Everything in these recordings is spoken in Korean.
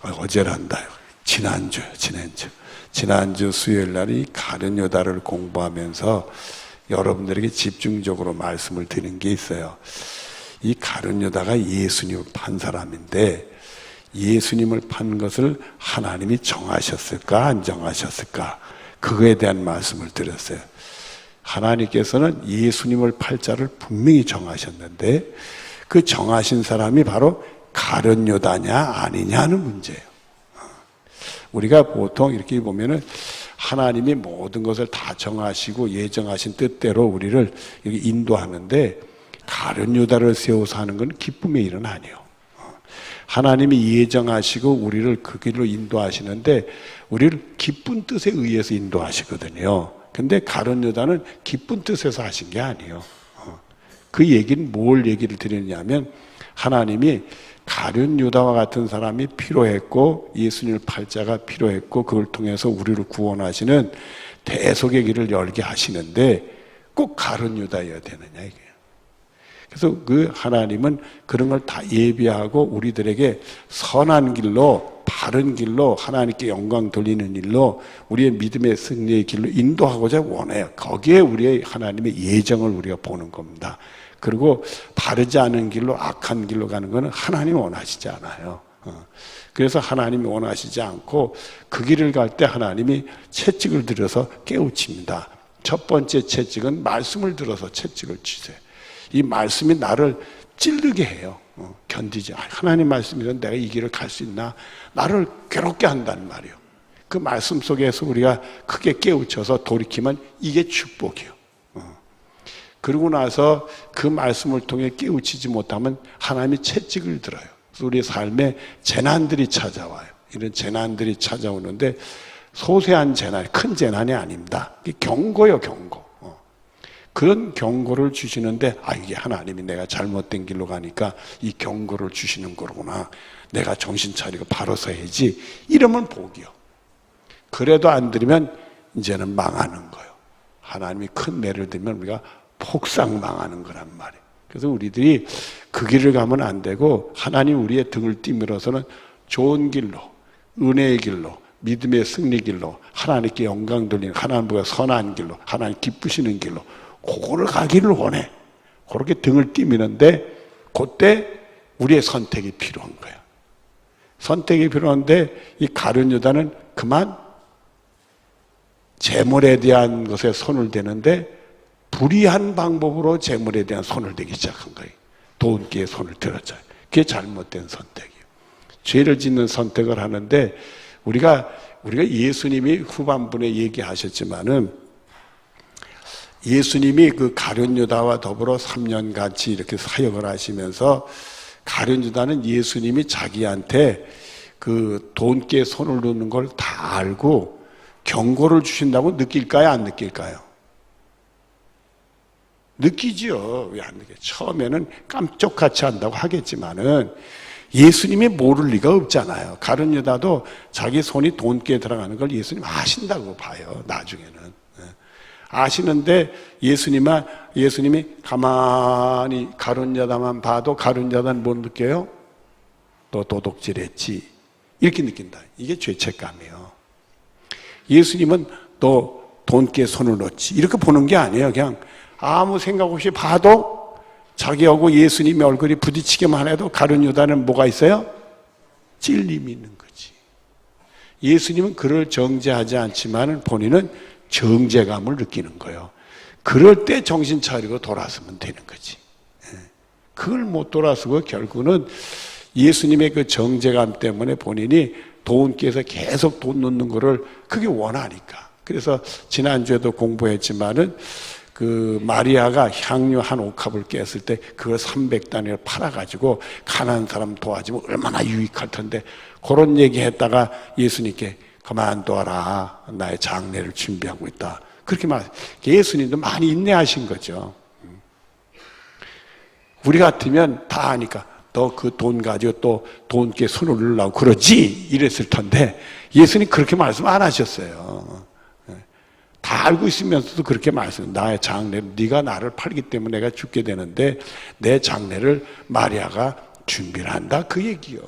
어제란다. 지난주 수요일 날이 가룟 유다를 공부하면서 여러분들에게 집중적으로 말씀을 드린 게 있어요. 이 가룟 유다가 예수님을 판 사람인데 예수님을 판 것을 하나님이 정하셨을까 안 정하셨을까, 그거에 대한 말씀을 드렸어요. 하나님께서는 예수님을 팔 자를 분명히 정하셨는데 그 정하신 사람이 바로 가룟 유다냐 아니냐는 문제예요. 우리가 보통 이렇게 보면은 하나님이 모든 것을 다 정하시고 예정하신 뜻대로 우리를 여기 인도하는데, 가룟 유다를 세워서 하는 건 기쁨의 일은 아니에요. 하나님이 예정하시고 우리를 그 길로 인도하시는데 우리를 기쁜 뜻에 의해서 인도하시거든요. 근데 가룟 유다는 기쁜 뜻에서 하신 게 아니에요. 그 얘기는 뭘 얘기를 드리냐면, 하나님이 가룟 유다와 같은 사람이 필요했고 예수님을 팔 자가 필요했고 그걸 통해서 우리를 구원하시는 대속의 길을 열게 하시는데 꼭 가룟 유다여야 되느냐 이게요. 그래서 그 하나님은 그런 걸 다 예비하고 우리들에게 선한 길로, 바른 길로, 하나님께 영광 돌리는 일로, 우리의 믿음의 승리의 길로 인도하고자 원해요. 거기에 우리의 하나님의 예정을 우리가 보는 겁니다. 그리고 바르지 않은 길로, 악한 길로 가는 것은 하나님이 원하시지 않아요. 그래서 하나님이 원하시지 않고 그 길을 갈 때 하나님이 채찍을 들여서 깨우칩니다. 첫 번째 채찍은 말씀을 들어서 채찍을 치세요. 이 말씀이 나를 찌르게 해요. 견디지. 하나님 말씀이면 내가 이 길을 갈 수 있나? 나를 괴롭게 한단 말이에요. 그 말씀 속에서 우리가 크게 깨우쳐서 돌이키면 이게 축복이에요. 그러고 나서 그 말씀을 통해 깨우치지 못하면 하나님이 채찍을 들어요. 그래서 우리의 삶에 재난들이 찾아와요. 이런 재난들이 찾아오는데 소소한 재난, 큰 재난이 아닙니다. 이게 경고예요, 경고. 그런 경고를 주시는데, 이게 하나님이 내가 잘못된 길로 가니까 이 경고를 주시는 거구나. 내가 정신 차리고 바로 서야지. 이러면 복이요. 그래도 안 들으면 이제는 망하는 거예요. 하나님이 큰 매를 들면 우리가 폭삭 망하는 거란 말이에요. 그래서 우리들이 그 길을 가면 안 되고, 하나님 우리의 등을 띠밀어서는 좋은 길로, 은혜의 길로, 믿음의 승리 길로, 하나님께 영광 돌리는, 하나님보다 선한 길로, 하나님 기쁘시는 길로, 그거를 가기를 원해. 그렇게 등을 띠미는데 그때 우리의 선택이 필요한 거야. 선택이 필요한데 이 가룟 유다는 그만 재물에 대한 것에 손을 대는데 불의한 방법으로 재물에 대한 손을 대기 시작한 거예요. 돈기에 손을 들었죠. 그게 잘못된 선택이에요. 죄를 짓는 선택을 하는데 우리가 예수님이 후반부에 얘기하셨지만은, 예수님이 그 가룟 유다와 더불어 3년 같이 이렇게 사역을 하시면서, 가룟 유다는 예수님이 자기한테 그 돈기에 손을 놓는 걸 다 알고 경고를 주신다고 느낄까요, 안 느낄까요? 느끼죠. 왜 안 느껴요? 처음에는 깜짝같이 한다고 하겠지만은 예수님이 모를 리가 없잖아요. 가룟 유다도 자기 손이 돈기에 들어가는 걸 예수님 아신다고 봐요, 나중에는. 아시는데 예수님이 가만히 가룟 유다만 봐도 가룟 유다는 못 느껴요? 너 도둑질했지. 이렇게 느낀다. 이게 죄책감이에요. 예수님은 너 돈기에 손을 넣지. 이렇게 보는 게 아니에요. 그냥 아무 생각 없이 봐도 자기하고 예수님의 얼굴이 부딪히기만 해도 가룟 유다는 뭐가 있어요? 찔림이 있는 거지. 예수님은 그를 정죄하지 않지만 본인은 정죄감을 느끼는 거예요. 그럴 때 정신 차리고 돌아서면 되는 거지. 그걸 못 돌아서고 결국은 예수님의 그 정죄감 때문에 본인이 돈기에서 계속 돈 넣는 거를 그게 원하니까. 그래서 지난주에도 공부했지만은 그 마리아가 향유 한 옥합을 깼을 때 그걸 300단위를 팔아가지고 가난한 사람 도와주면 얼마나 유익할 텐데, 그런 얘기 했다가 예수님께 그만둬라, 나의 장례를 준비하고 있다, 그렇게 예수님도 많이 인내하신 거죠. 우리 같으면 다 아니까 너 그 돈 가지고 또 돈께 손을 넣으려고 그러지 이랬을 텐데 예수님 그렇게 말씀 안 하셨어요. 다 알고 있으면서도 그렇게 말씀, 나의 장례를, 네가 나를 팔기 때문에 내가 죽게 되는데 내 장례를 마리아가 준비를 한다, 그 얘기요.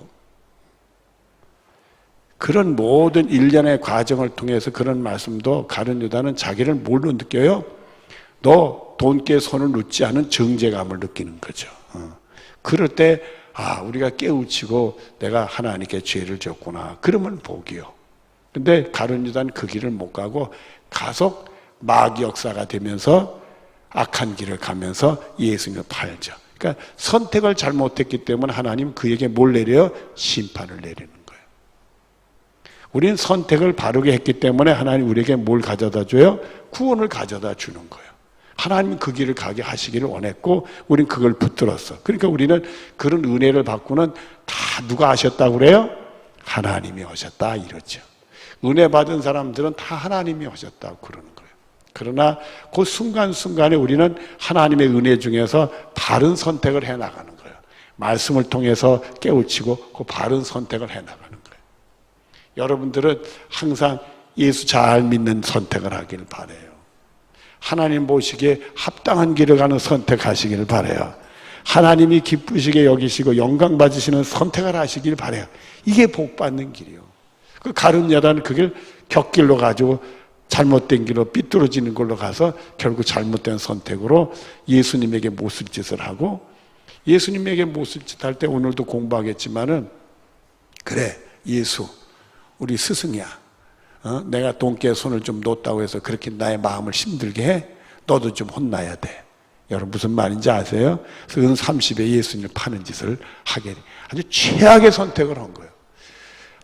그런 모든 일련의 과정을 통해서 그런 말씀도 가룟 유다는 자기를 뭘로 느껴요? 너 돈께 손을 놓지 않은 정죄감을 느끼는 거죠. 그럴 때 우리가 깨우치고 내가 하나님께 죄를 졌구나. 그러면 복이요. 근데 가룟 유다는 그 길을 못 가고 가속 마귀 역사가 되면서 악한 길을 가면서 예수님을 팔죠. 그러니까 선택을 잘못했기 때문에 하나님 그에게 뭘 내려요? 심판을 내리는 거예요. 우리는 선택을 바르게 했기 때문에 하나님 우리에게 뭘 가져다 줘요? 구원을 가져다 주는 거예요. 하나님 그 길을 가게 하시기를 원했고 우리는 그걸 붙들었어. 그러니까 우리는 그런 은혜를 받고는 다 누가 하셨다고 그래요? 하나님이 하셨다 이러죠. 은혜 받은 사람들은 다 하나님이 하셨다고 그러는 거예요. 그러나 그 순간순간에 우리는 하나님의 은혜 중에서 바른 선택을 해나가는 거예요. 말씀을 통해서 깨우치고 그 바른 선택을 해나가는 거예요. 여러분들은 항상 예수 잘 믿는 선택을 하기를 바라요. 하나님 보시기에 합당한 길을 가는 선택하시기를 바라요. 하나님이 기쁘시게 여기시고 영광 받으시는 선택을 하시길 바라요. 이게 복 받는 길이요. 그 가룟 유다는 그 길 곁길로 가지고 잘못된 길로 삐뚤어지는 걸로 가서 결국 잘못된 선택으로 예수님에게 못쓸짓을 하고, 예수님에게 못쓸짓 할 때 오늘도 공부하겠지만은, 그래 예수 우리 스승이야, 내가 돈께 손을 좀 놓았다고 해서 그렇게 나의 마음을 힘들게 해? 너도 좀 혼나야 돼. 여러분 무슨 말인지 아세요? 은 30에 예수님을 파는 짓을 하게, 아주 최악의 선택을 한 거예요.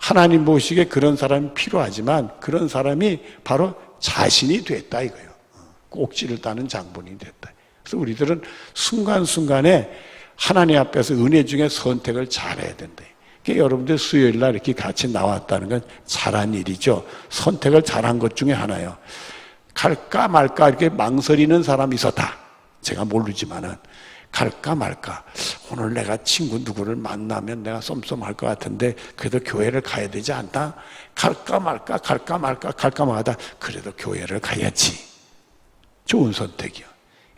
하나님 보시기에 그런 사람이 필요하지만 그런 사람이 바로 자신이 됐다 이거예요. 꼭지를 따는 장본인이 됐다. 그래서 우리들은 순간순간에 하나님 앞에서 은혜 중에 선택을 잘해야 된다. 그러니까 여러분들 수요일 날 이렇게 같이 나왔다는 건 잘한 일이죠. 선택을 잘한 것 중에 하나예요. 갈까 말까 이렇게 망설이는 사람이 있었다. 제가 모르지만은 갈까 말까, 오늘 내가 친구 누구를 만나면 내가 쏨쏨할 것 같은데 그래도 교회를 가야 되지 않나? 갈까 말까 갈까 말까 갈까 말까, 그래도 교회를 가야지. 좋은 선택이요.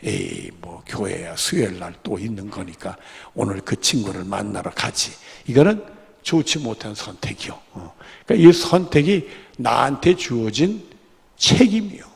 에이 뭐 교회야 수요일 날 또 있는 거니까 오늘 그 친구를 만나러 가지. 이거는 좋지 못한 선택이요. 그러니까 이 선택이 나한테 주어진 책임이요.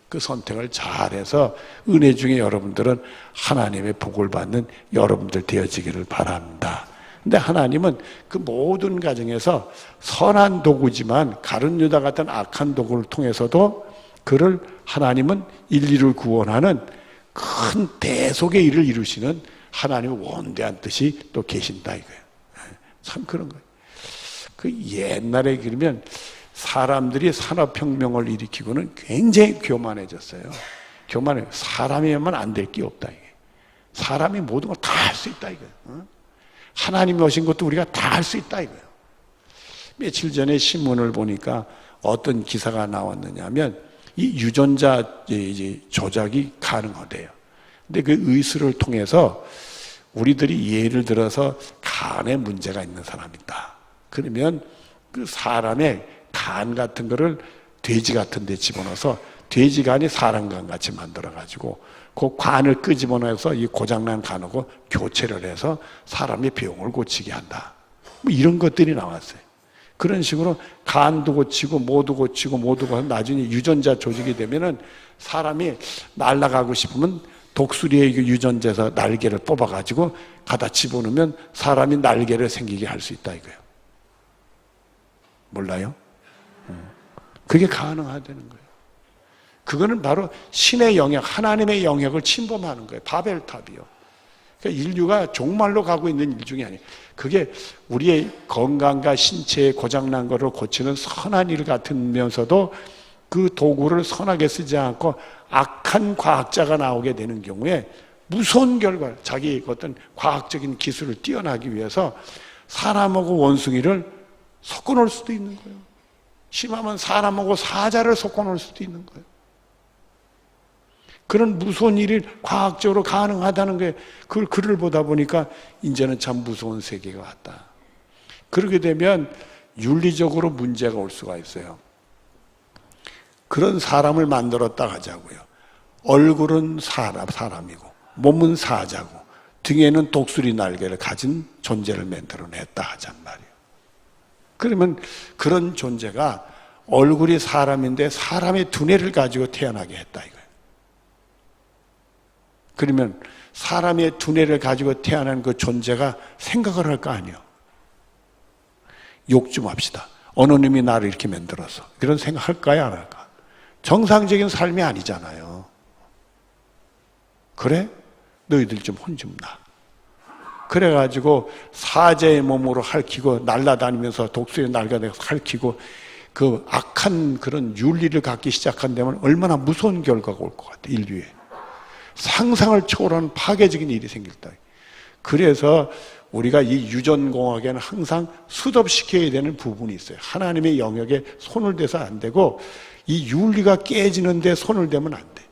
그 선택을 잘해서 은혜 중에 여러분들은 하나님의 복을 받는 여러분들 되어지기를 바랍니다. 근데 하나님은 그 모든 과정에서 선한 도구지만 가룟 유다 같은 악한 도구를 통해서도 그를 하나님은 인류를 구원하는 큰 대속의 일을 이루시는 하나님의 원대한 뜻이 또 계신다 이거예요. 참 그런 거예요. 그 옛날에 그러면 사람들이 산업혁명을 일으키고는 굉장히 교만해졌어요. 교만해요. 사람이면 안 될 게 없다 이게. 사람이 모든 걸 다 할 수 있다 이거예요. 하나님이 오신 것도 우리가 다 할 수 있다 이거예요. 며칠 전에 신문을 보니까 어떤 기사가 나왔느냐면 이 유전자 조작이 가능하대요. 근데 그 의술을 통해서 우리들이 예를 들어서 간에 문제가 있는 사람이 있다. 그러면 그 사람의 간 같은 거를 돼지 같은 데 집어넣어서 돼지 간이 사람 간 같이 만들어가지고 그 관을 끄집어넣어서 이 고장난 간하고 교체를 해서 사람의 병을 고치게 한다. 뭐 이런 것들이 나왔어요. 그런 식으로 간도 고치고 모두 고치고 나중에 유전자 조직이 되면은 사람이 날아가고 싶으면 독수리의 유전자에서 날개를 뽑아가지고 갖다 집어넣으면 사람이 날개를 생기게 할 수 있다 이거예요. 몰라요? 그게 가능하다는 거예요. 그거는 바로 신의 영역, 하나님의 영역을 침범하는 거예요. 바벨탑이요. 그러니까 인류가 종말로 가고 있는 일 중에 아니에요. 그게 우리의 건강과 신체에 고장난 것을 고치는 선한 일 같으면서도 그 도구를 선하게 쓰지 않고 악한 과학자가 나오게 되는 경우에 무서운 결과, 자기 어떤 과학적인 기술을 뛰어나기 위해서 사람하고 원숭이를 섞어놓을 수도 있는 거예요. 심하면 사람하고 사자를 섞어놓을 수도 있는 거예요. 그런 무서운 일이 과학적으로 가능하다는 게, 그걸 글을 보다 보니까 이제는 참 무서운 세계가 왔다. 그렇게 되면 윤리적으로 문제가 올 수가 있어요. 그런 사람을 만들었다 하자고요. 얼굴은 사람이고 몸은 사자고 등에는 독수리 날개를 가진 존재를 만들어냈다 하잔 말이에요. 그러면 그런 존재가 얼굴이 사람인데 사람의 두뇌를 가지고 태어나게 했다 이거예요. 그러면 사람의 두뇌를 가지고 태어난 그 존재가 생각을 할 거 아니에요. 욕 좀 합시다. 어느 놈이 나를 이렇게 만들어서. 그런 생각 할까요, 안 할까? 정상적인 삶이 아니잖아요. 그래? 너희들 좀 혼 좀 나. 그래가지고 사제의 몸으로 핥히고 날아다니면서 독수리 날아다니면서 핥히고 그 악한 그런 윤리를 갖기 시작한다면 얼마나 무서운 결과가 올 것 같아, 인류에. 상상을 초월하는 파괴적인 일이 생길다. 그래서 우리가 이 유전공학에는 항상 수습시켜야 되는 부분이 있어요. 하나님의 영역에 손을 대서 안 되고 이 윤리가 깨지는 데 손을 대면 안 돼.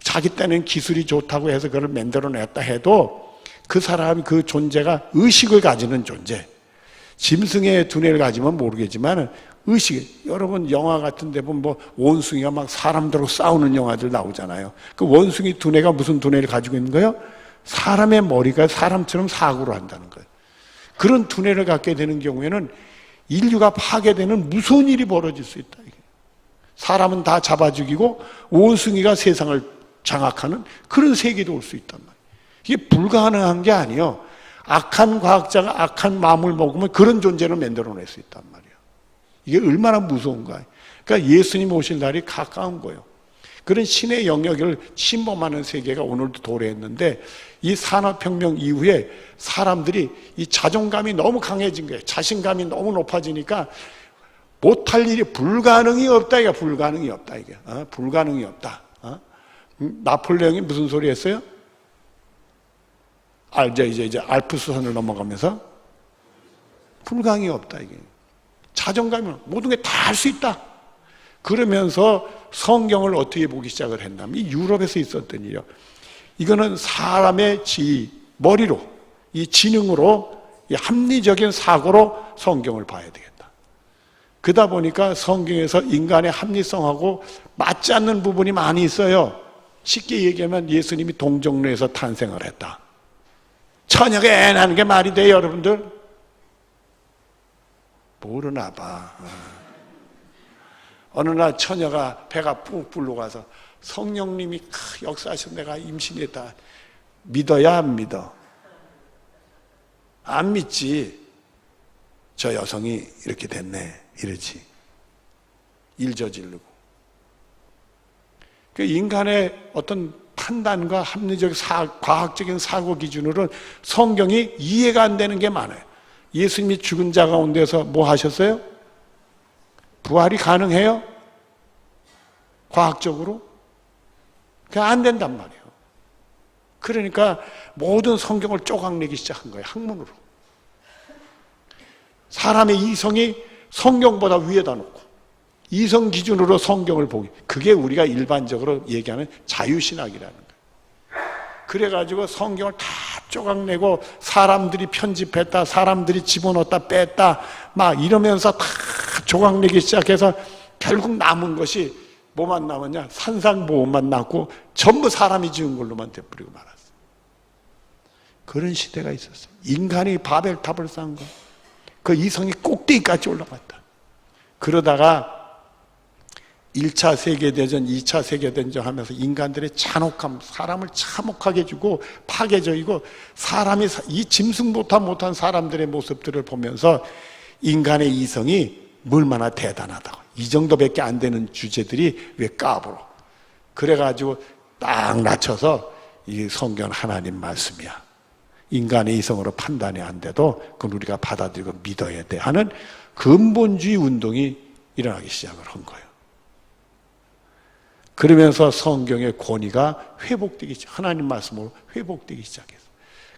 자기 딴에는 기술이 좋다고 해서 그걸 만들어냈다 해도 그 사람, 그 존재가 의식을 가지는 존재. 짐승의 두뇌를 가지면 모르겠지만 의식, 여러분 영화 같은 데 보면 뭐 원숭이가 막 사람들하고 싸우는 영화들 나오잖아요. 그 원숭이 두뇌가 무슨 두뇌를 가지고 있는 거예요? 사람의 머리가 사람처럼 사고를 한다는 거예요. 그런 두뇌를 갖게 되는 경우에는 인류가 파괴되는 무서운 일이 벌어질 수 있다. 사람은 다 잡아 죽이고 원숭이가 세상을 장악하는 그런 세계도 올 수 있단 말이에요. 이게 불가능한 게 아니에요. 악한 과학자가 악한 마음을 먹으면 그런 존재를 만들어낼 수 있단 말이에요. 이게 얼마나 무서운가. 그러니까 예수님 오실 날이 가까운 거예요. 그런 신의 영역을 침범하는 세계가 오늘도 도래했는데 이 산업혁명 이후에 사람들이 이 자존감이 너무 강해진 거예요. 자신감이 너무 높아지니까 못할 일이 불가능이 없다. 이게 불가능이 없다. 이게 불가능이 없다. 나폴레옹이 무슨 소리 했어요? 이제 알프스선을 넘어가면서 불가능이 없다. 이게 자존감이 모든 게 다 할 수 있다. 그러면서 성경을 어떻게 보기 시작을 했냐면 이 유럽에서 있었던 일이요. 이거는 사람의 머리로, 이 지능으로, 이 합리적인 사고로 성경을 봐야 되겠다. 그러다 보니까 성경에서 인간의 합리성하고 맞지 않는 부분이 많이 있어요. 쉽게 얘기하면 예수님이 동정로에서 탄생을 했다. 처녀가 애 낳는 게 말이 돼요, 여러분들? 모르나 봐. 어느 날 처녀가 배가 푹 불러가서 성령님이 역사하셔서 내가 임신했다. 믿어야 안 믿어? 안 믿지. 저 여성이 이렇게 됐네 이러지. 일 저지르고. 그 인간의 어떤 판단과 합리적 과학적인 사고 기준으로 성경이 이해가 안 되는 게 많아요. 예수님이 죽은 자 가운데서 뭐 하셨어요? 부활이 가능해요? 과학적으로? 그게 안 된단 말이에요. 그러니까 모든 성경을 쪼각내기 시작한 거예요. 학문으로. 사람의 이성이 성경보다 위에다 놓고 이성 기준으로 성경을 보기. 그게 우리가 일반적으로 얘기하는 자유신학이라는 거예요. 그래가지고 성경을 다 쪼각내고 사람들이 편집했다, 사람들이 집어넣었다, 뺐다 막 이러면서 다 조각내기 시작해서 결국 남은 것이 뭐만 남았냐? 산상보험만 남고 전부 사람이 지은 걸로만 돼버리고 말았어요. 그런 시대가 있었어요. 인간이 바벨탑을 쌓은 거. 그 이성이 꼭대기까지 올라갔다. 그러다가 1차 세계대전, 2차 세계대전 하면서 인간들의 잔혹함, 사람을 참혹하게 주고 파괴적이고 사람이 이 짐승보다 못한 사람들의 모습들을 보면서 인간의 이성이 얼마나 대단하다고. 이 정도밖에 안 되는 주제들이 왜 까불어. 그래가지고 딱 낮춰서 이 성경 하나님 말씀이야. 인간의 이성으로 판단이 안 돼도 그건 우리가 받아들이고 믿어야 돼 하는 근본주의 운동이 일어나기 시작을 한 거예요. 그러면서 성경의 권위가 회복되기 시작, 하나님 말씀으로 회복되기 시작했어요.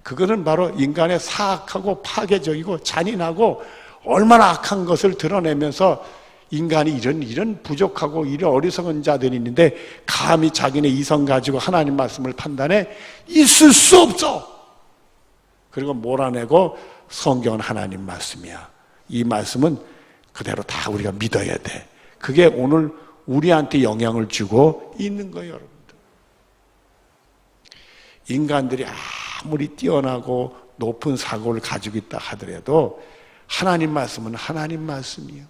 그거는 바로 인간의 사악하고 파괴적이고 잔인하고 얼마나 악한 것을 드러내면서 인간이 이런 부족하고 이런 어리석은 자들이 있는데 감히 자기네 이성 가지고 하나님 말씀을 판단해 있을 수 없어. 그리고 몰아내고 성경은 하나님 말씀이야. 이 말씀은 그대로 다 우리가 믿어야 돼. 그게 오늘 우리한테 영향을 주고 있는 거예요, 여러분들. 인간들이 아무리 뛰어나고 높은 사고를 가지고 있다 하더라도 하나님 말씀은 하나님 말씀이요.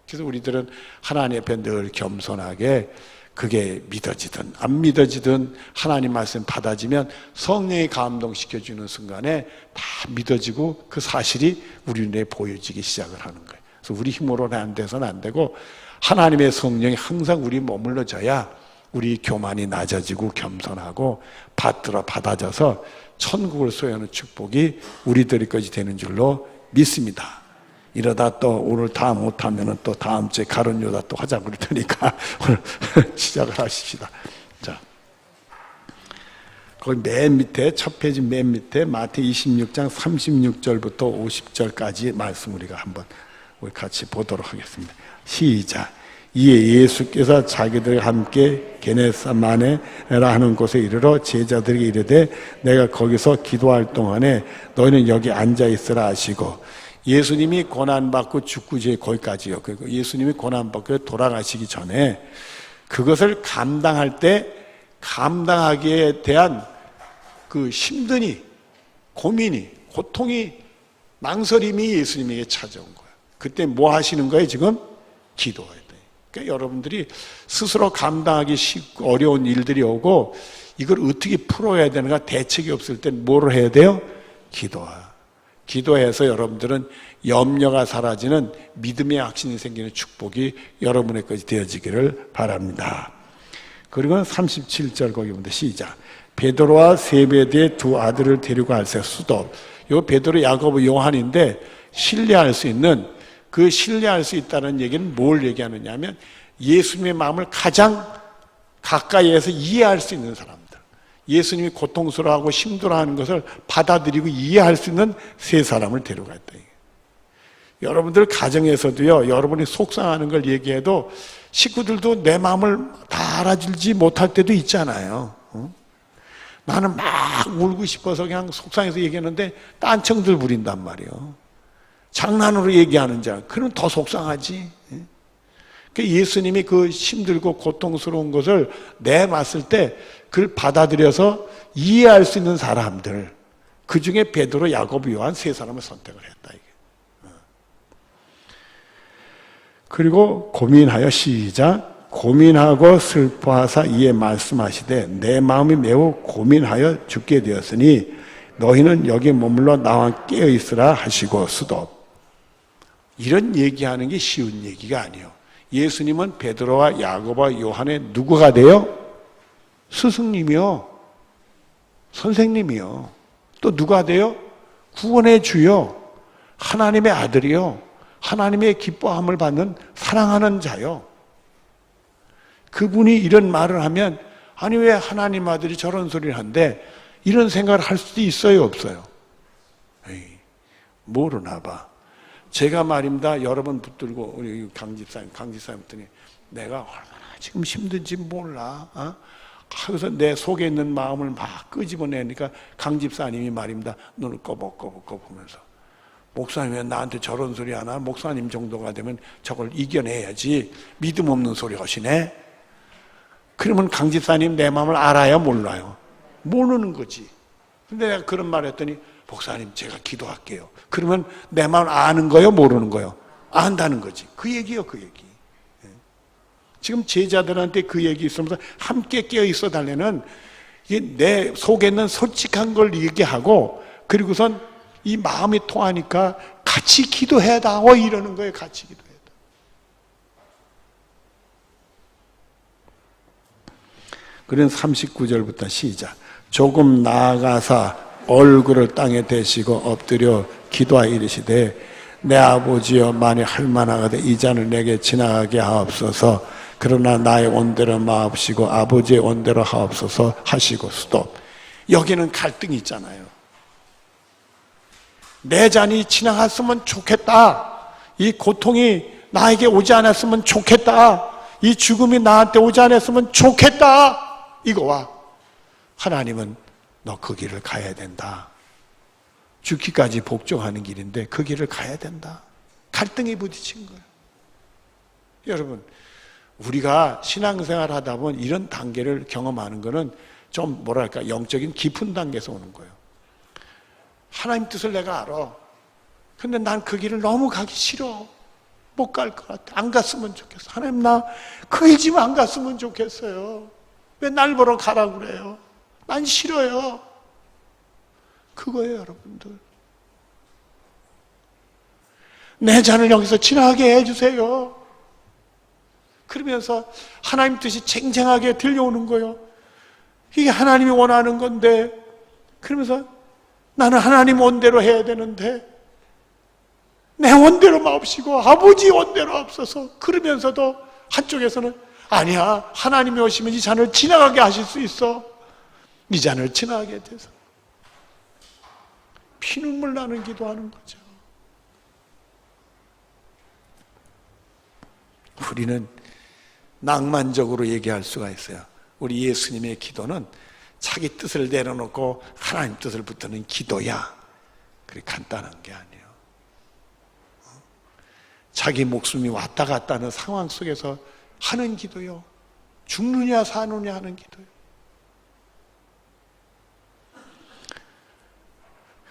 그래서 우리들은 하나님 앞에 늘 겸손하게, 그게 믿어지든 안 믿어지든 하나님 말씀 받아지면 성령이 감동시켜주는 순간에 다 믿어지고 그 사실이 우리 눈에 보여지기 시작을 하는 거예요. 그래서 우리 힘으로는 안 돼서는 안 되고, 하나님의 성령이 항상 우리 머물러져야 우리 교만이 낮아지고 겸손하고 받아져서 천국을 소유하는 축복이 우리들까지 되는 줄로 믿습니다. 이러다 또 오늘 다 못하면 또 다음 주에 가룟 유다 또 하자 그럴 테니까 오늘 시작을 하십시다. 자, 거기 맨 밑에, 첫 페이지 맨 밑에 마태복음 26장 36절부터 50절까지 말씀 우리가 한번 우리 같이 보도록 하겠습니다. 시작. 이에 예수께서 자기들과 함께 게네사마네라 하는 곳에 이르러 제자들에게 이르되 내가 거기서 기도할 동안에 너희는 여기 앉아 있으라 하시고, 예수님이 고난받고 죽고 이제 거기까지요. 그리고 예수님이 고난받고 돌아가시기 전에 그것을 감당할 때 감당하기에 대한 그 힘든이, 고민이, 고통이, 망설임이 예수님에게 찾아온 거예요. 그때 뭐 하시는 거예요? 지금 기도해야 돼요. 그러니까 여러분들이 스스로 감당하기 쉽고 어려운 일들이 오고 이걸 어떻게 풀어야 되는가 대책이 없을 땐 뭐를 해야 돼요? 기도해서 여러분들은 염려가 사라지는 믿음의 확신이 생기는 축복이 여러분에게까지 되어지기를 바랍니다. 그리고 37절 거기 보면 시작. 베드로와 세베대의 두 아들을 데리고 갈새 수도. 요 베드로, 야고보, 요한인데 신뢰할 수 있는, 그 신뢰할 수 있다는 얘기는 뭘 얘기하느냐 하면 예수님의 마음을 가장 가까이에서 이해할 수 있는 사람들, 예수님이 고통스러워하고 힘들어하는 것을 받아들이고 이해할 수 있는 세 사람을 데려갔다. 여러분들 가정에서도요, 여러분이 속상하는 걸 얘기해도 식구들도 내 마음을 다 알아주지 못할 때도 있잖아요. 나는 막 울고 싶어서 그냥 속상해서 얘기하는데 딴청들 부린단 말이에요. 장난으로 얘기하는 자, 그럼 더 속상하지. 예수님이 그 힘들고 고통스러운 것을 내놨을 때 그걸 받아들여서 이해할 수 있는 사람들, 그 중에 베드로, 야고보, 요한 세 사람을 선택을 했다. 이게. 그리고 고민하여 시작. 고민하고 슬퍼하사 이에 말씀하시되 내 마음이 매우 고민하여 죽게 되었으니 너희는 여기 머물러 나와 깨어 있으라 하시고 수도. 이런 얘기하는 게 쉬운 얘기가 아니에요. 예수님은 베드로와 야고보와 요한의 누구가 돼요? 스승님이요, 선생님이요. 또 누가 돼요? 구원의 주요, 하나님의 아들이요, 하나님의 기뻐함을 받는 사랑하는 자요. 그분이 이런 말을 하면 아니 왜 하나님 아들이 저런 소리를 한대, 이런 생각을 할 수도 있어요, 없어요? 에이, 모르나 봐. 제가 말입니다, 여러 번 붙들고 우리 강집사님 했더니 내가 얼마나 지금 힘든지 몰라. 그래서 내 속에 있는 마음을 막 끄집어내니까 강집사님이 말입니다, 눈을 꺼벅꺼벅 보면서 목사님 왜 나한테 저런 소리 하나? 목사님 정도가 되면 저걸 이겨내야지. 믿음 없는 소리 하시네. 그러면 강집사님 내 마음을 알아요, 몰라요? 모르는 거지. 근데 내가 그런 말 했더니 목사님 제가 기도할게요. 그러면 내 마음을 아는 거요, 모르는 거요? 안다는 거지. 그 얘기요, 그 얘기. 지금 제자들한테 그 얘기 있으면서 함께 깨어 있어 달래는 내 속에 있는 솔직한 걸 얘기하고, 그리고선 이 마음이 통하니까 같이 기도해다 이러는 거예요. 같이 기도해다. 그래서 39절부터 시작. 조금 나아가사 얼굴을 땅에 대시고 엎드려 기도하여 이르시되 내 아버지여 만일 할만하거든 이 잔을 내게 지나가게 하옵소서. 그러나 나의 온대로 마옵시고 아버지의 온대로 하옵소서 하시고 수도. 여기는 갈등이 있잖아요. 내 잔이 지나갔으면 좋겠다. 이 고통이 나에게 오지 않았으면 좋겠다. 이 죽음이 나한테 오지 않았으면 좋겠다. 이거와 하나님은 너 그 길을 가야 된다. 죽기까지 복종하는 길인데 그 길을 가야 된다. 갈등이 부딪힌 거예요. 여러분, 우리가 신앙생활 하다 보면 이런 단계를 경험하는 거는 좀 뭐랄까 영적인 깊은 단계에서 오는 거예요. 하나님 뜻을 내가 알아. 근데 난 그 길을 너무 가기 싫어. 못 갈 것 같아. 안 갔으면 좋겠어. 하나님, 나 그 일 좀 안 갔으면 좋겠어요. 왜 날 보러 가라고 그래요? 난 싫어요. 그거예요, 여러분들. 내 잔을 여기서 지나게 해주세요. 그러면서 하나님 뜻이 쟁쟁하게 들려오는 거예요. 이게 하나님이 원하는 건데, 그러면서 나는 하나님 원대로 해야 되는데 내 원대로 마옵시고 아버지 원대로 없어서. 그러면서도 한쪽에서는 아니야, 하나님이 오시면 이 잔을 지나가게 하실 수 있어. 이 잔을 지나가게 돼서 피눈물 나는 기도하는 거죠. 우리는 낭만적으로 얘기할 수가 있어요. 우리 예수님의 기도는 자기 뜻을 내려놓고 하나님 뜻을 붙드는 기도야. 그렇게 간단한 게 아니에요. 자기 목숨이 왔다 갔다 하는 상황 속에서 하는 기도요. 죽느냐 사느냐 하는 기도요.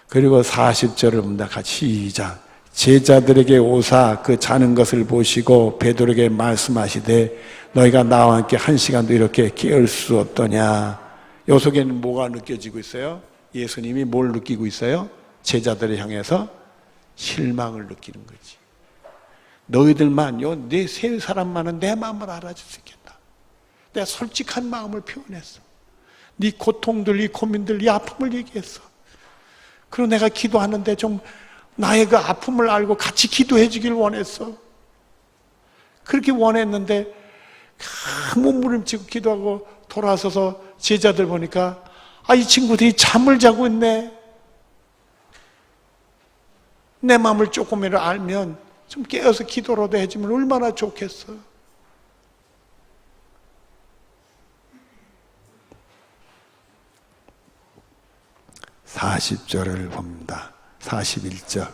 그리고 40절을 봅니다. 같이 시작. 제자들에게 오사 그 자는 것을 보시고 베드로에게 말씀하시되 너희가 나와 함께 한 시간도 이렇게 깨울 수 없더냐. 요 속에는 뭐가 느껴지고 있어요? 예수님이 뭘 느끼고 있어요? 제자들을 향해서 실망을 느끼는 거지. 너희들만, 네 세 사람만은 내 마음을 알아줄 수 있겠다. 내가 솔직한 마음을 표현했어. 네 고통들, 네 고민들, 네 아픔을 얘기했어. 그리고 내가 기도하는데 좀 나의 그 아픔을 알고 같이 기도해 주길 원했어. 그렇게 원했는데 몸부림치고 기도하고 돌아서서 제자들 보니까 이 친구들이 잠을 자고 있네. 내 마음을 조금이라도 알면 좀 깨어서 기도라도 해주면 얼마나 좋겠어. (40절을) 봅니다. 41절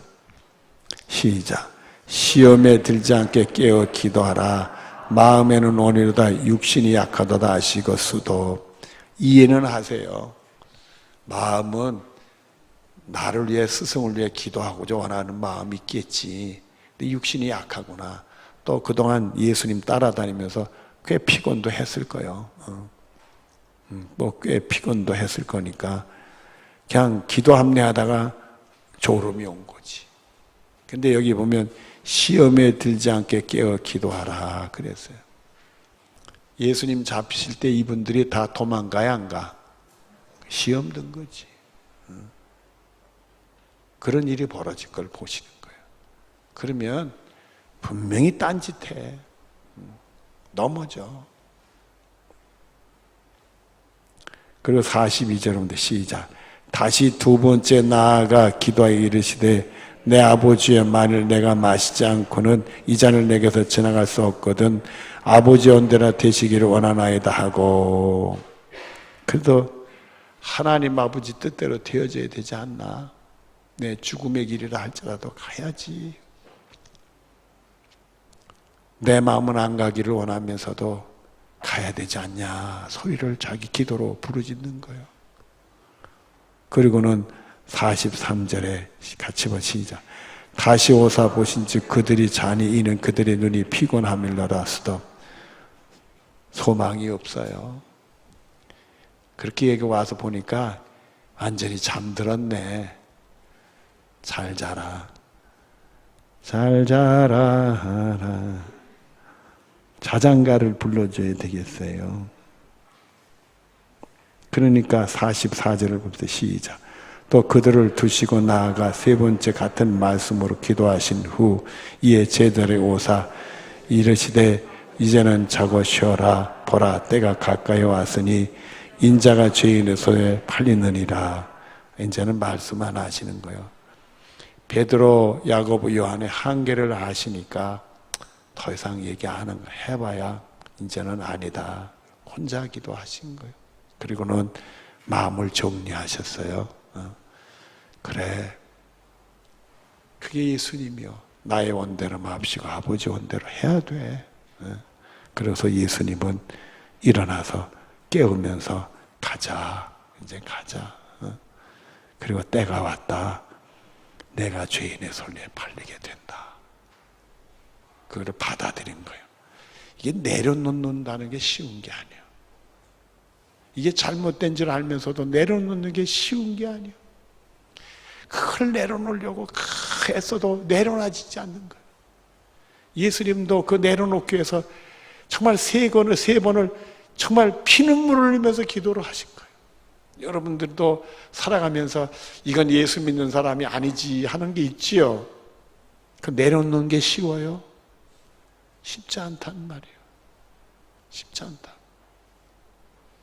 시작. 시험에 들지 않게 깨어 기도하라. 마음에는 원이로다 육신이 약하도다 하시거수도. 이해는 하세요. 마음은 나를 위해, 스승을 위해 기도하고자 원하는 마음이 있겠지. 근데 육신이 약하구나. 또 그동안 예수님 따라다니면서 꽤 피곤도 했을 거예요. 뭐 꽤 피곤도 했을 거니까 그냥 기도 합리하다가 졸음이 온 거지. 근데 여기 보면 시험에 들지 않게 깨어 기도하라 그랬어요. 예수님 잡히실 때 이분들이 다 도망가야 안 가? 시험 든 거지. 그런 일이 벌어질 걸 보시는 거예요. 그러면 분명히 딴짓해. 넘어져. 그리고 42절부터 시작. 다시 두 번째 나아가 기도하여 이르시되 내 아버지여, 만일 내가 마시지 않고는 이 잔을 내게서 지나갈 수 없거든 아버지 온대로 되시기를 원하나이다 하고. 그래도 하나님 아버지 뜻대로 되어져야 되지 않나? 내 죽음의 길이라 할지라도 가야지. 내 마음은 안 가기를 원하면서도 가야 되지 않냐 소리를 자기 기도로 부르짖는 거예요. 그리고는 43절에 같이 시작. 다시 오사 보신즉 그들이 자니 이는 그들의 눈이 피곤함일러라 스톱. 소망이 없어요. 그렇게 얘기 와서 보니까 완전히 잠들었네. 잘 자라. 잘 자라. 자장가를 불러줘야 되겠어요. 그러니까 44절을 봅시다. 시작. 또 그들을 두시고 나아가 세 번째 같은 말씀으로 기도하신 후 이에 제자들의 오사 이르시되 이제는 자고 쉬어라. 보라 때가 가까이 왔으니 인자가 죄인의 손에 팔리느니라. 이제는 말씀 안 하시는 거예요. 베드로, 야고보, 요한의 한계를 아시니까 더 이상 얘기 안 하는 거 해봐야 이제는 아니다. 혼자 기도하신 거예요. 그리고는 마음을 정리하셨어요. 그래, 그게 예수님이요. 나의 원대로 마옵시고 아버지 원대로 해야 돼. 그래서 예수님은 일어나서 깨우면서 가자. 이제 가자. 그리고 때가 왔다. 내가 죄인의 손에 팔리게 된다. 그거를 받아들인 거예요. 이게 내려놓는다는 게 쉬운 게 아니에요. 이게 잘못된 줄 알면서도 내려놓는 게 쉬운 게 아니에요. 그걸 내려놓으려고 애써도 내려놔지지 않는 거예요. 예수님도 그 내려놓기 위해서 정말 세 번을 정말 피눈물을 흘리면서 기도를 하신 거예요. 여러분들도 살아가면서 이건 예수 믿는 사람이 아니지 하는 게 있지요. 그 내려놓는 게 쉬워요? 쉽지 않다는 말이에요. 쉽지 않다.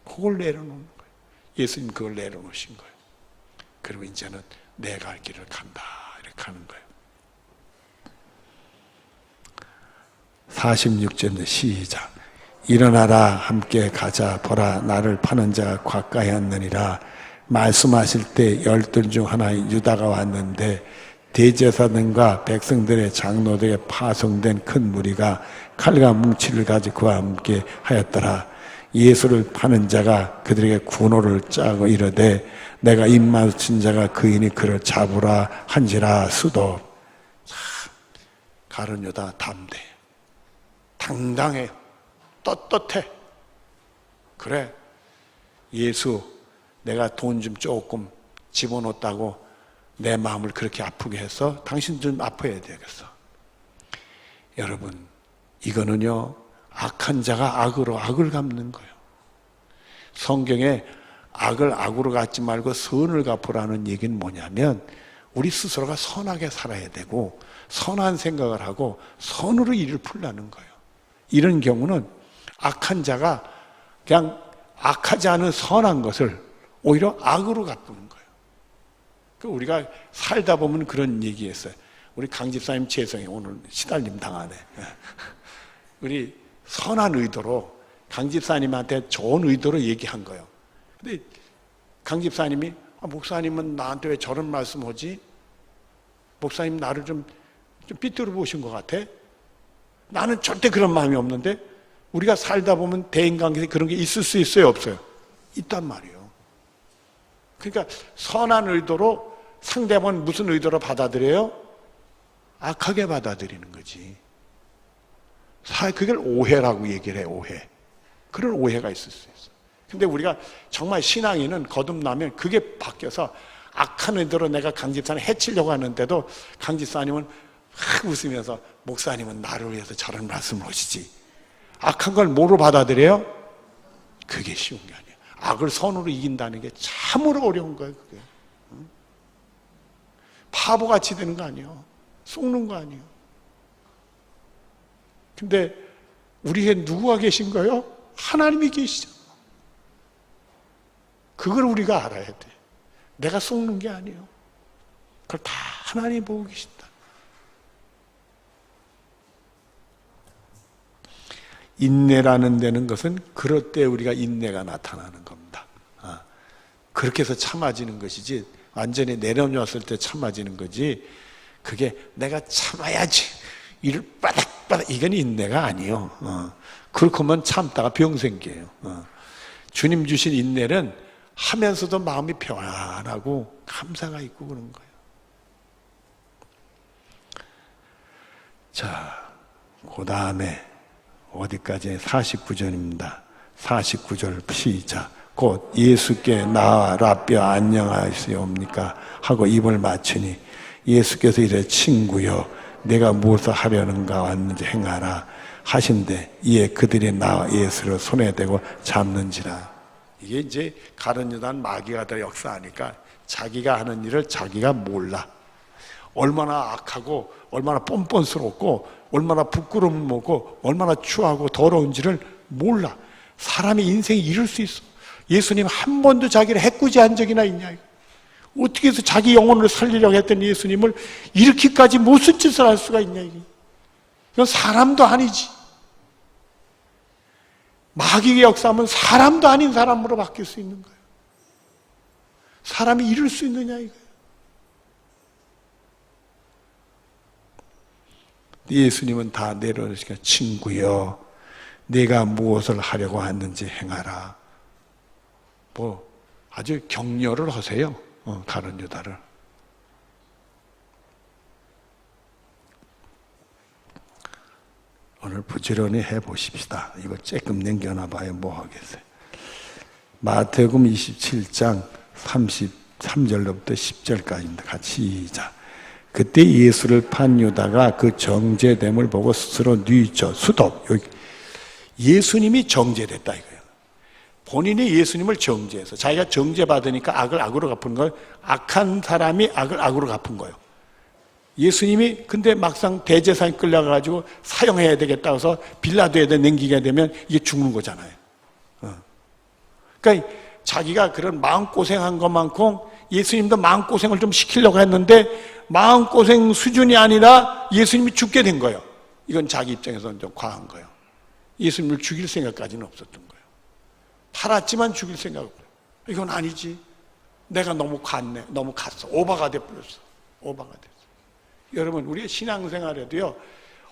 그걸 내려놓는 거예요. 예수님 그걸 내려놓으신 거예요. 그리고 이제는 내 갈 길을 간다 이렇게 하는 거예요. 46절인데 시작. 일어나라 함께 가자. 보라 나를 파는 자가 가까이 왔느니라. 말씀하실 때 12 중 하나인 유다가 왔는데 대제사장과 백성들의 장로들에 파송된 큰 무리가 칼과 뭉치를 가지고 그와 함께 하였더라. 예수를 파는 자가 그들에게 군호를 짜고 이르되 내가 입맞춘 자가 그이니 그를 잡으라 한지라. 수도 가룟 유다 담대 당당해 떳떳해. 그래 예수 내가 돈 좀 조금 집어넣었다고 내 마음을 그렇게 아프게 해서 당신 좀 아파야 되겠어. 여러분 이거는요 악한 자가 악으로 악을 갚는 거예요. 성경에 악을 악으로 갚지 말고 선을 갚으라는 얘기는 뭐냐면 우리 스스로가 선하게 살아야 되고 선한 생각을 하고 선으로 일을 풀라는 거예요. 이런 경우는 악한 자가 그냥 악하지 않은 선한 것을 오히려 악으로 갚는 거예요. 우리가 살다 보면 그런 얘기했어요. 우리 강 집사님 죄송해 오늘 시달림 당하네. 우리 선한 의도로 강 집사님한테 좋은 의도로 얘기한 거예요. 근데 강 집사님이 목사님은 나한테 왜 저런 말씀하지? 목사님 나를 좀 삐뚤어 보신 것 같아? 나는 절대 그런 마음이 없는데 우리가 살다 보면 대인관계에 그런 게 있을 수 있어요? 없어요? 있단 말이에요. 그러니까 선한 의도로 상대방은 무슨 의도로 받아들여요? 악하게 받아들이는 거지. 그걸 오해라고 얘기를 해요. 오해. 그런 오해가 있을 수 있어. 근데 우리가 정말 신앙인은 거듭나면 그게 바뀌어서 악한 의도로 내가 강 집사님 해치려고 하는데도 강 집사님은 웃으면서 목사님은 나를 위해서 저런 말씀을 하시지. 악한 걸 뭐로 받아들여요? 그게 쉬운 게 아니에요. 악을 선으로 이긴다는 게 참으로 어려운 거예요. 그게. 바보같이 되는 거 아니에요. 속는 거 아니에요. 근데 우리에게 누구가 계신 거예요? 하나님이 계시죠. 그걸 우리가 알아야 돼. 내가 속는 게 아니에요. 그걸 다 하나님이 보고 계신다. 인내라는 데는 것은 그럴 때 우리가 인내가 나타나는 겁니다. 그렇게 해서 참아지는 것이지 완전히 내려놓았을 때 참아지는 거지 그게 내가 참아야지 이를 빠닥빠닥 이건 인내가 아니에요. 그렇게 하면 참다가 병 생겨요. 주님 주신 인내는 하면서도 마음이 평안하고 감사가 있고 그런 거예요. 자, 그 다음에 어디까지? 49절입니다. 49절 시작. 곧 예수께 나와 라삐어 안녕하시옵니까 하고 입을 맞추니 예수께서 이래 친구여 내가 무엇을 하려는가 왔는지 행하라 하신대 이에 그들이 나와 예수를 손에 대고 잡는지라. 이게 이제 가룟 유다는 마귀가 더 역사하니까 자기가 하는 일을 자기가 몰라. 얼마나 악하고 얼마나 뻔뻔스럽고 얼마나 부끄러움을 먹고 얼마나 추하고 더러운지를 몰라. 사람이 인생이 이럴 수 있어. 예수님 한 번도 자기를 해꾸지한 적이나 있냐. 어떻게 해서 자기 영혼을 살리려고 했던 예수님을 이렇게까지 무슨 짓을 할 수가 있냐. 이건 사람도 아니지. 마귀의 역사하면 사람도 아닌 사람으로 바뀔 수 있는 거예요. 사람이 이럴 수 있느냐 이거예요. 예수님은 다 내려오시니까 친구여 내가 무엇을 하려고 왔는지 행하라. 뭐 아주 격려를 하세요. 가룟 유다를. 오늘 부지런히 해보십시다. 이거 조금 남겨놔봐야 뭐 하겠어요. 마태복음 27장 33절로부터 10절까지입니다. 같이 시작. 그때 예수를 판 유다가 그 정죄됨을 보고 스스로 뉘쳐 수도. 예수님이 정죄됐다 이거예요. 본인이 예수님을 정죄해서 자기가 정죄받으니까 악을 악으로 갚은 거예요. 악한 사람이 악을 악으로 갚은 거예요. 예수님이 근데 막상 대제사장에 끌려가지고 사형해야 되겠다 해서 빌라도에다 넘기게 되면 이게 죽는 거잖아요. 그러니까 자기가 그런 마음고생한 것만큼 예수님도 마음고생을 좀 시키려고 했는데 마음고생 수준이 아니라 예수님이 죽게 된 거예요. 이건 자기 입장에서는 좀 과한 거예요. 예수님을 죽일 생각까지는 없었던 거예요. 팔았지만 죽일 생각은 이건 아니지. 내가 너무 갔네. 너무 갔어. 오바가 돼버렸어. 오바가 됐어. 여러분 우리의 신앙생활에도요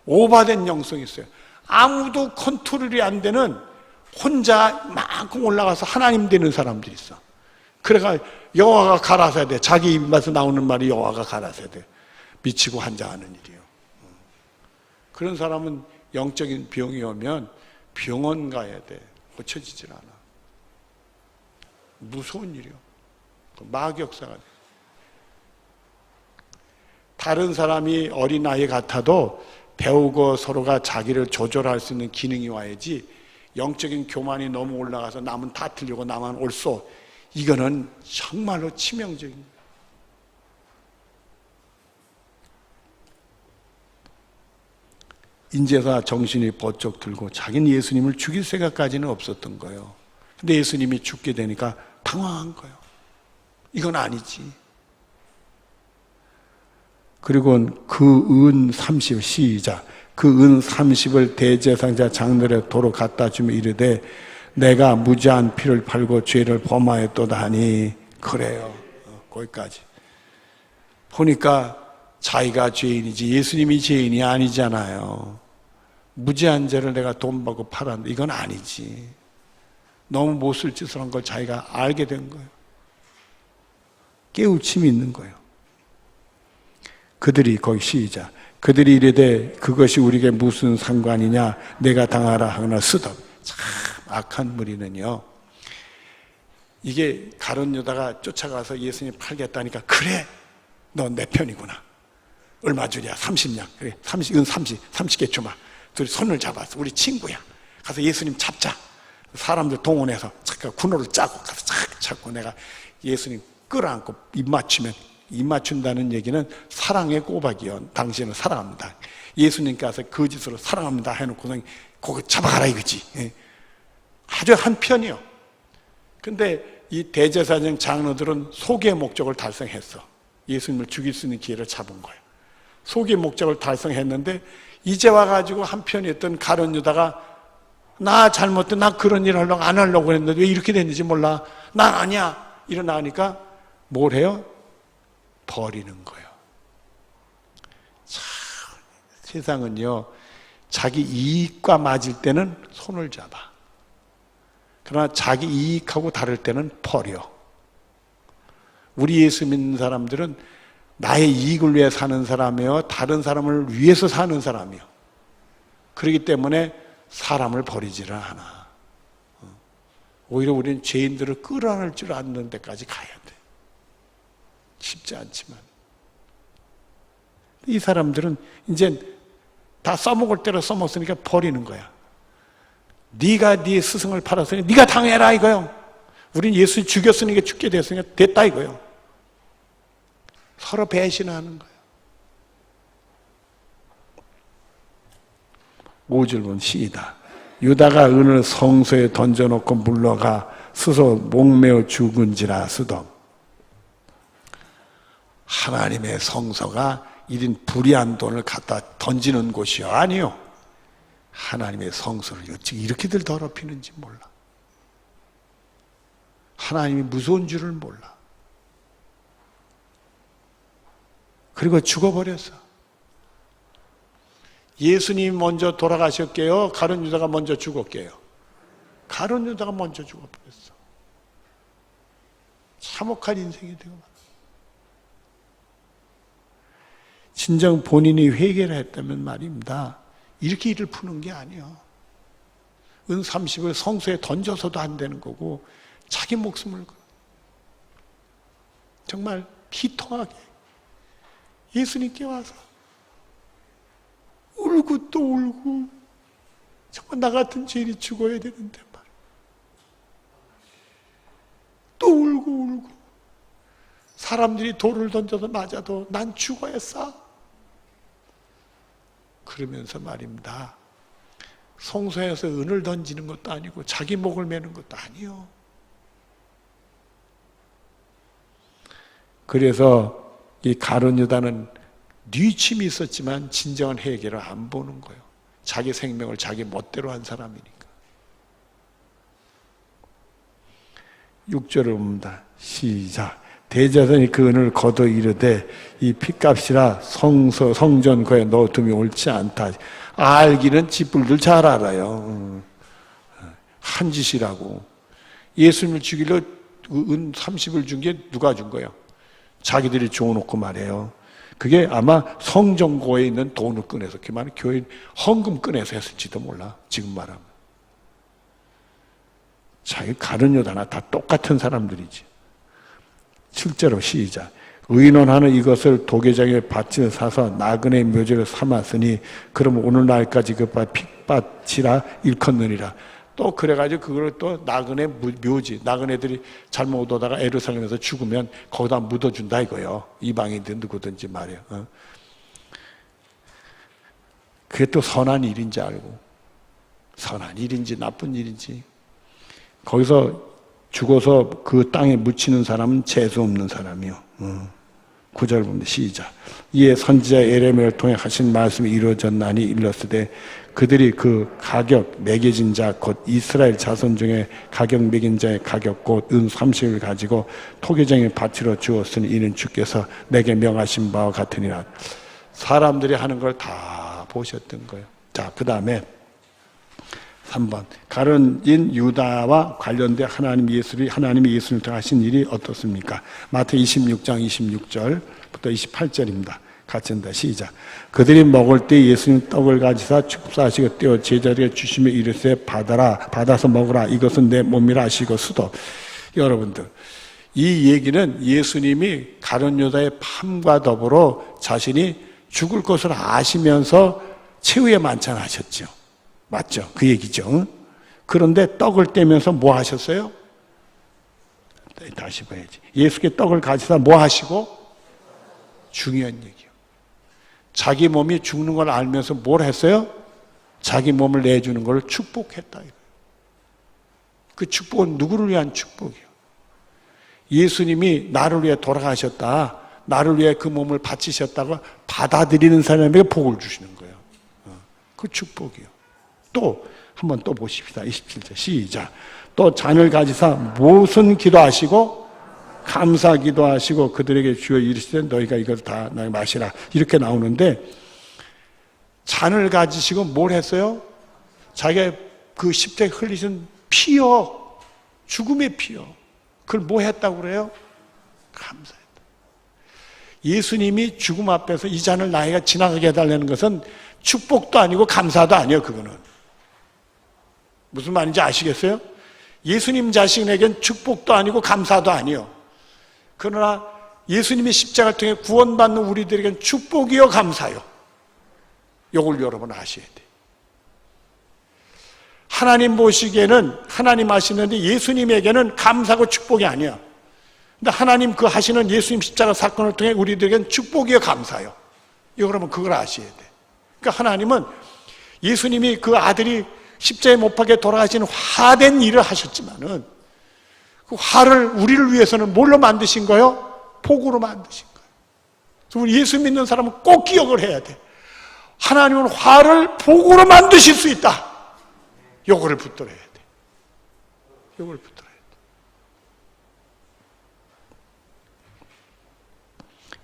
오바된 영성이 있어요. 아무도 컨트롤이 안 되는 혼자 만큼 올라가서 하나님 되는 사람들이 있어. 그래가 여호와가 가라사야 돼. 자기 입맛에 나오는 말이 여호와가 가라사야 돼. 미치고 환장하는 일이에요. 그런 사람은 영적인 병이 오면 병원 가야 돼. 고쳐지질 않아. 무서운 일이요. 마격사가 돼. 다른 사람이 어린 아이 같아도 배우고 서로가 자기를 조절할 수 있는 기능이 와야지 영적인 교만이 너무 올라가서 남은 다 틀리고 나만 옳소. 이거는 정말로 치명적인 거예요. 인제서 정신이 번쩍 들고 자기는 예수님을 죽일 생각까지는 없었던 거예요. 근데 예수님이 죽게 되니까 당황한 거예요. 이건 아니지. 그리고 그 은 30 시작. 그 은 30을 대제사장 장로의 도로 갖다 주며 이르되 내가 무죄한 피를 팔고 죄를 범하였도다 하니 그래요. 거기까지. 보니까 자기가 죄인이지 예수님이 죄인이 아니잖아요. 무죄한 죄를 내가 돈 받고 팔았는데 이건 아니지. 너무 못쓸 짓을 한 걸 자기가 알게 된 거예요. 깨우침이 있는 거예요. 그들이 거기 시작. 그들이 이르되 그것이 우리에게 무슨 상관이냐 내가 당하라 하거나 쓰던. 참 악한 무리는요. 이게 가룟 유다가 쫓아가서 예수님 팔겠다니까 그래 너 내 편이구나. 얼마 주랴? 30냥. 그래 30개 주마. 둘이 손을 잡았어. 우리 친구야. 가서 예수님 잡자. 사람들 동원해서 잠깐 군호를 짜고 가서 착 잡고 내가 예수님 끌어안고 입 맞추면 입 맞춘다는 얘기는 사랑의 꼬박이요. 당신을 사랑합니다. 예수님께서 거짓으로 사랑합니다 해놓고는 그거 잡아가라 이거지. 아주 한편이요. 근데 이 대제사장 장로들은 소개의 목적을 달성했어. 예수님을 죽일 수 있는 기회를 잡은 거예요. 소개의 목적을 달성했는데 이제 와가지고 한편이었던 가룟 유다가 나 잘못돼 나 그런 일 하려고 안 하려고 했는데 왜 이렇게 됐는지 몰라. 난 아니야. 일어나니까 뭘 해요? 버리는 거예요. 참 세상은요 자기 이익과 맞을 때는 손을 잡아. 그러나 자기 이익하고 다를 때는 버려. 우리 예수 믿는 사람들은 나의 이익을 위해 사는 사람이요 다른 사람을 위해서 사는 사람이요. 그렇기 때문에 사람을 버리지를 않아. 오히려 우리는 죄인들을 끌어안을 줄 아는 데까지 가야 돼. 쉽지 않지만 이 사람들은 이제 다 써먹을 대로 써먹으니까 버리는 거야. 네가 네 스승을 팔았으니 네가 당해라 이거요. 우린 예수 죽였으니까 죽게 됐으니까 됐다 이거요. 서로 배신하는 거예요. 5절 보면 시이다. 유다가 은을 성소에 던져놓고 물러가 스스로 목매어 죽은지라 쓰던. 하나님의 성소가 이런 불의한 돈을 갖다 던지는 곳이요? 아니요. 하나님의 성소를 어떻게 이렇게들 더럽히는지 몰라. 하나님이 무서운 줄을 몰라. 그리고 죽어버렸어. 예수님 먼저 돌아가셨게요? 가룟 유다가 먼저 죽었게요? 가룟 유다가 먼저 죽어버렸어. 참혹한 인생이 되고 말이야. 진정 본인이 회개를 했다면 말입니다. 이렇게 일을 푸는 게 아니야. 은 30을 성소에 던져서도 안 되는 거고 자기 목숨을 정말 비통하게 예수님께 와서 울고 또 울고 정말 나 같은 죄인이 죽어야 되는데 말이야. 또 울고 사람들이 돌을 던져서 맞아도 난 죽어야 싸. 그러면서 말입니다. 성소에서 은을 던지는 것도 아니고 자기 목을 매는 것도 아니요. 그래서 이 가룟 유다는 뉘침이 있었지만 진정한 해결을 안 보는 거예요. 자기 생명을 자기 멋대로 한 사람이니까. 6절을 봅니다. 시작. 대제사장이 그 은을 거둬 이르되 이 핏값이라 성전 거에 넣어두면 옳지 않다. 알기는 쥐뿔들 잘 알아요. 한 짓이라고. 예수님을 죽이려 은 30을 준 게 누가 준 거예요? 자기들이 줘놓고 말해요. 그게 아마 성전고에 있는 돈을 꺼내서, 그 말은 교인 헌금 꺼내서 했을지도 몰라. 지금 말하면. 자기 가룟 유다나 다 똑같은 사람들이지. 실제로 시작. 의논하는 이것을 도계장에 밭을 사서 나그네 묘지를 삼았으니 그럼 오늘날까지 그 핏밭이라 일컫느니라. 또 그래가지고 그걸 또 나그네 묘지, 나그네들이 잘못 오다가 예루살렘에서 죽으면 거기다 묻어준다 이거요. 이방인들 누구든지 말이에요. 그게 또 선한 일인지 알고, 선한 일인지 나쁜 일인지. 거기서 죽어서 그 땅에 묻히는 사람은 재수 없는 사람이요. 9절 보면 시작. 이에 선지자 예레미야를 통해 하신 말씀이 이루어졌나니 일렀으되 그들이 그 가격 매겨진 자 곧 이스라엘 자손 중에 가격 매긴 자의 가격 곧 은 30을 가지고 토기장에 바치러 주었으니 이는 주께서 내게 명하신 바와 같으니라. 사람들이 하는 걸 다 보셨던 거예요. 자, 그 다음에 3번. 가룟인 유다와 관련된 하나님이 예수님을 통해 하신 일이 어떻습니까? 마태 26장 26절부터 28절입니다. 같이 한다. 시작. 그들이 먹을 때 예수님 떡을 가지사 축사하시고 떼어 제자들에게 주시며 이르시되 받아서 먹으라. 이것은 내 몸이라 하시고 수도. 여러분들, 이 얘기는 예수님이 가룟 유다의 팜과 더불어 자신이 죽을 것을 아시면서 최후의 만찬을 하셨죠. 맞죠? 그 얘기죠. 그런데 떡을 떼면서 뭐 하셨어요? 다시 봐야지. 예수께 떡을 가지사 뭐 하시고? 중요한 얘기요. 자기 몸이 죽는 걸 알면서 뭘 했어요? 자기 몸을 내주는 걸 축복했다. 그 축복은 누구를 위한 축복이요? 예수님이 나를 위해 돌아가셨다. 나를 위해 그 몸을 바치셨다고 받아들이는 사람에게 복을 주시는 거예요. 그 축복이요. 또 한번 또 보십시다. 27절 시작. 또 잔을 가지사 무슨 기도하시고 감사 기도하시고 그들에게 주여 이르시되 너희가 이걸 다 마시라. 이렇게 나오는데 잔을 가지시고 뭘 했어요? 자기가 그 십자가에 흘리신 피요. 죽음의 피요. 그걸 뭐 했다고 그래요? 감사했다. 예수님이 죽음 앞에서 이 잔을 나에게 지나가게 해달라는 것은 축복도 아니고 감사도 아니에요. 그거는 무슨 말인지 아시겠어요? 예수님 자신에겐 축복도 아니고 감사도 아니에요. 그러나 예수님의 십자가를 통해 구원받는 우리들에겐 축복이요 감사요. 이걸 여러분 아셔야 돼요. 하나님 보시기에는 하나님 하시는데 예수님에게는 감사고 축복이 아니야. 근데 하나님 그 하시는 예수님 십자가 사건을 통해 우리들에겐 축복이요 감사요. 여러분 그걸 아셔야 돼. 그러니까 하나님은 예수님이 그 아들이 십자가에 못 박혀 돌아가신 화된 일을 하셨지만은 그 화를 우리를 위해서는 뭘로 만드신 거예요? 복으로 만드신 거예요. 그래서 우리 예수 믿는 사람은 꼭 기억을 해야 돼. 하나님은 화를 복으로 만드실 수 있다. 요거를 붙들어야 돼. 요걸 붙들어야 돼.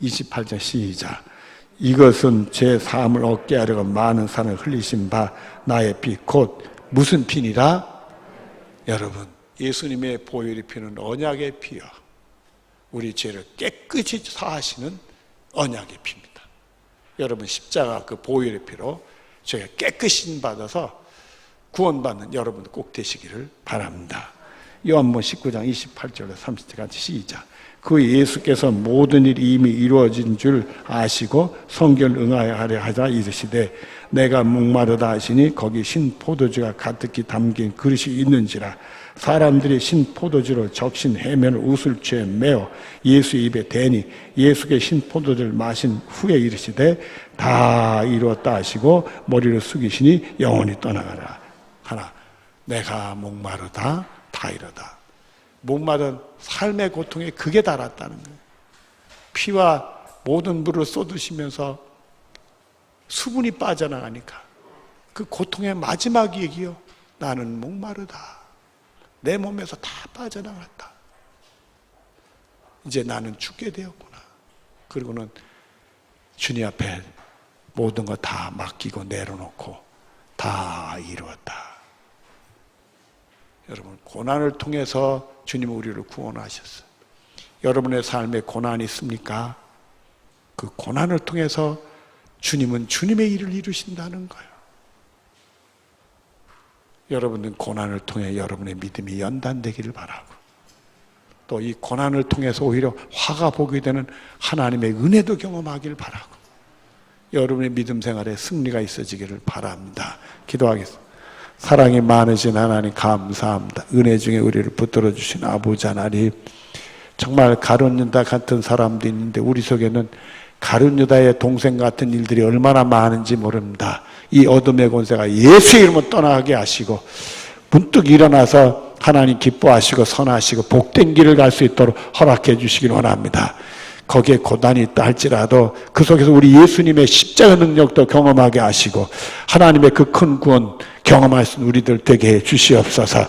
28절 시작. 이것은 제 사함을 얻게 하려고 많은 산을 흘리신 바 나의 피 곧 무슨 피니라? 여러분 예수님의 보혈의 피는 언약의 피요. 우리 죄를 깨끗이 사하시는 언약의 피입니다. 여러분 십자가 그 보혈의 피로 저희가 깨끗이 받아서 구원받는 여러분 꼭 되시기를 바랍니다. 요한복음 19장 28절에 30절 같이 시작. 그 예수께서 모든 일이 이미 이루어진 줄 아시고 성결 응하여 하려 하자 이르시되 내가 목마르다 하시니 거기 신 포도주가 가득히 담긴 그릇이 있는지라. 사람들이 신 포도주로 적신 해면을 우슬초에 메어 예수의 입에 대니 예수께 신 포도주를 마신 후에 이르시되 다 이루었다 하시고 머리를 숙이시니 영원히 떠나가라 하나. 내가 목마르다 다 이르다. 목마른 삶의 고통에 극에 달았다는 거예요. 피와 모든 물을 쏟으시면서 수분이 빠져나가니까 그 고통의 마지막 얘기요. 나는 목마르다. 내 몸에서 다 빠져나갔다. 이제 나는 죽게 되었구나. 그리고는 주님 앞에 모든 거 다 맡기고 내려놓고 다 이루었다. 여러분, 고난을 통해서 주님은 우리를 구원하셨어요. 여러분의 삶에 고난이 있습니까? 그 고난을 통해서 주님은 주님의 일을 이루신다는 거예요. 여러분은 고난을 통해 여러분의 믿음이 연단되기를 바라고, 또 이 고난을 통해서 오히려 화가 보게 되는 하나님의 은혜도 경험하기를 바라고, 여러분의 믿음 생활에 승리가 있어지기를 바랍니다. 기도하겠습니다. 사랑이 많으신 하나님 감사합니다. 은혜 중에 우리를 붙들어 주신 아버지 하나님, 정말 가룟 유다 같은 사람도 있는데 우리 속에는 가룟 유다의 동생 같은 일들이 얼마나 많은지 모릅니다. 이 어둠의 권세가 예수의 이름으로 떠나게 하시고 문득 일어나서 하나님 기뻐하시고 선하시고 복된 길을 갈 수 있도록 허락해 주시길 원합니다. 거기에 고난이 있다 할지라도 그 속에서 우리 예수님의 십자가 능력도 경험하게 하시고 하나님의 그 큰 구원 경험할 수 있는 우리들 되게 해 주시옵소서.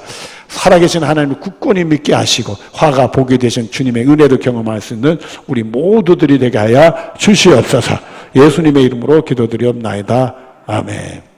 살아계신 하나님을 굳건히 믿게 하시고 화가 보게 되신 주님의 은혜도 경험할 수 있는 우리 모두들이 되게 하여 주시옵소서. 예수님의 이름으로 기도드리옵나이다. 아멘.